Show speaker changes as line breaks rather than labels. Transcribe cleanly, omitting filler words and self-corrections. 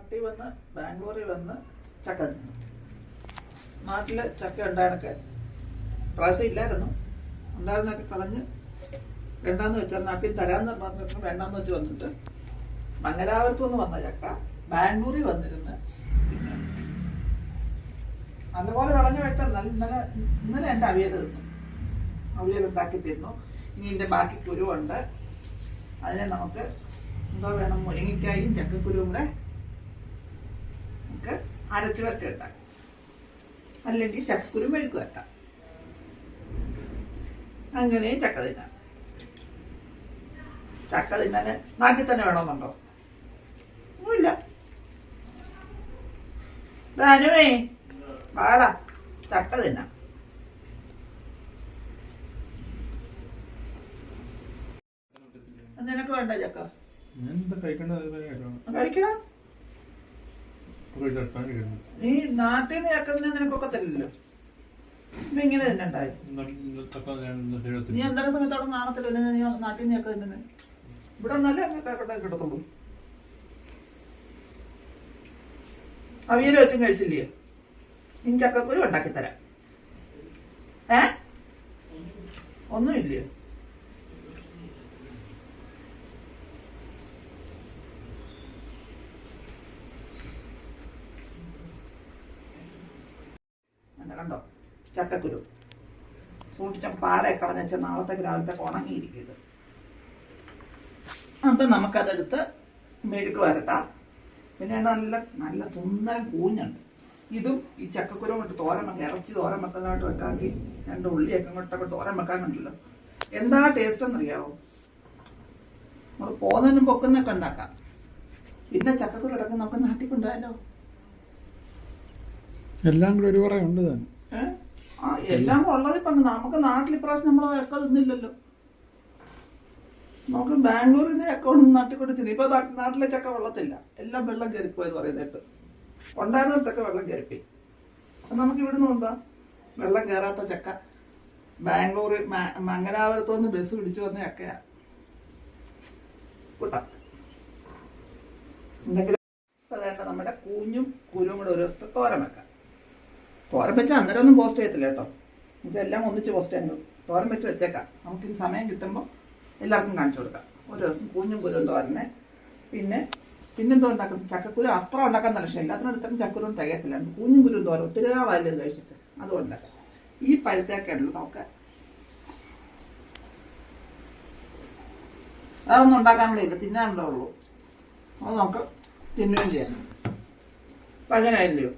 നാട്ടിൽ വന്ന് ബാംഗ്ലൂരിൽ വന്ന് ചക്ക തിന്നു. നാട്ടില് ചക്ക ഉണ്ടായൊക്കെ പ്രാവശ്യം ഇല്ലായിരുന്നു, ഉണ്ടായിരുന്നൊക്കെ കളഞ്ഞ് വേണ്ടാന്ന് വെച്ചാൽ നാട്ടിൽ തരാന്ന് പറഞ്ഞിട്ട് വേണ്ടാന്ന് വെച്ച് വന്നിട്ട് മംഗലാപുരത്തു നിന്ന് വന്ന ചക്ക ബാംഗ്ലൂരിൽ വന്നിരുന്ന് പിന്നെ നല്ലപോലെ വിളഞ്ഞു വെച്ചാൽ ഇന്നലെ എൻ്റെ അവിയൽ തിന്നു, അവിയൽ ഉണ്ടാക്കി തിന്നു. ഇനി ഇതിൻ്റെ ബാക്കി കുരുവുണ്ട്, അതിനെ നമുക്ക് എന്തോ വേണം, മുരിങ്ങയ്ക്കായും ചക്കക്കുരുവും കൂടെ നമുക്ക് അരച്ച് വരട്ടി ഉണ്ടാക്കാം, അല്ലെങ്കിൽ ചക്കക്കുരു മെഴുക്ക് വരട്ടാം. അങ്ങനെ ചക്ക തിന്നാം. ചക്ക തിന്നാൻ നാട്ടിൽ തന്നെ വേണമെന്നുണ്ടോ? ഒന്നുമില്ല. ധാനുവേ വാടാ, ചക്ക തിന്നാം. നിനക്ക് വേണ്ട ചക്ക? കഴിക്കണം. നീ നാട്ടിൽ നിന്ന് ചക്ക തിന്നാൻ നിനക്കൊക്കെ തരില്ലല്ലോ, ഇങ്ങനെ തന്നെ ഉണ്ടായി. നീ എന്തൊക്കെ സമയത്തോടെ കാണത്തില്ല, നീ നാട്ടിൽ നിന്ന് ചക്ക തിന്നെ. ഇവിടെ നല്ല കിടത്തുള്ളൂ. അവിയൽ വെച്ചും കഴിച്ചില്ലയോ? നീ ചക്കക്കുരു ഉണ്ടാക്കി തരാം. ഒന്നുമില്ലയോ? കണ്ടോ ചക്കക്കുരു സൂക്ഷിച്ച പാടെ കളഞ്ഞ നാളത്തേക്ക് രാവിലത്തേക്ക് ഉണങ്ങിയിരിക്കുന്നത്. അപ്പൊ നമുക്കതെടുത്ത് മെഴുക്ക് വരട്ടാം. പിന്നെ നല്ല നല്ല സുന്ദരം കൂഞ്ഞുണ്ട്. ഇതും ഈ ചക്കക്കുരു കൊണ്ട് തോരൻ വെക്കാം, ഇറച്ചി തോരൻ വെക്കാനായിട്ട് വെക്കാമെങ്കിൽ 2 ഉള്ളിയൊക്കെ ഇങ്ങോട്ടൊക്കെ തോരൻ വെക്കാനുണ്ടല്ലോ, എന്താ ടേസ്റ്റ് എന്നറിയാവോ? നമുക്ക് പോകുന്നതിനും പൊക്കുന്നൊക്കെ ഉണ്ടാക്കാം. പിന്നെ ചക്കക്കുരു ഇടക്ക് നമുക്ക് നാട്ടിൽ കൊണ്ടുപോയാലോ?
എല്ലാം കൂടെ ഒരു കുറേ ഉണ്ട് തന്നെ.
എല്ലാം കൂടെ ഉള്ളത് ഇപ്പൊ നമുക്ക് നാട്ടിൽ ഇപ്രാവശ്യം നമ്മൾ ചക്ക തിന്നില്ലല്ലോ. നമുക്ക് ബാംഗ്ലൂരിൽ നിന്ന് ചക്ക കൊണ്ട് നാട്ടിൽ കൊടുത്തില്ല. ഇപ്പൊ നാട്ടിലെ ചക്ക വെള്ളത്തില്ല, എല്ലാം വെള്ളം കയറിപ്പോയെന്ന് പറയുന്നത്. ഉണ്ടായിരുന്നതൊക്കെ വെള്ളം കയറിപ്പോയി. അപ്പൊ നമുക്ക് ഇവിടുന്ന് കൊണ്ടാ വെള്ളം കയറാത്ത ചക്ക ബാംഗ്ലൂർ മംഗലാപുരത്തുനിന്ന് ബസ് പിടിച്ചു വന്ന ചക്കയാ കൂട്ടാ. എന്തെങ്കിലും അതേണ്ട നമ്മുടെ കൂഞ്ഞും കുരുവും കൂടെ ഒരു ദിവസത്തെ തോരൻ വെക്കാം. തോരൻ വെച്ചാൽ അന്നേരം ഒന്നും പോസ്റ്റ് ചെയ്യത്തില്ല കേട്ടോ, ഇതെല്ലാം ഒന്നിച്ച് പോസ്റ്റ് ചെയ്യാൻ തോരൻ വെച്ച് വെച്ചേക്കാം. നമുക്കിത് സമയം കിട്ടുമ്പോൾ എല്ലാവർക്കും കാണിച്ചു കൊടുക്കാം. ഒരു ദിവസം കൂഞ്ഞും കുരുവും തോരനെ. പിന്നെന്തോ ഉണ്ടാക്കും, ചക്കക്കുരു അസ്ത്രം ഉണ്ടാക്കാൻ നല്ല ഇഷ്ടം. എല്ലാത്തിനും എടുത്തിട്ടും ചക്കക്കുരും തികയത്തില്ല. കൂഞ്ഞും കുരുവും തോരൻ ഒത്തിരി വലുത് കഴിച്ചിട്ട് അതുകൊണ്ട് ഈ പഴുത്തേക്കുള്ളൂ നമുക്ക് അതൊന്നും ഉണ്ടാക്കാനുള്ള ഇല്ല, തിന്നാനുള്ള ഉള്ളൂ. അത് നമുക്ക് തിന്നുകയും ചെയ്യാം. പഴയനായില്ലയോ?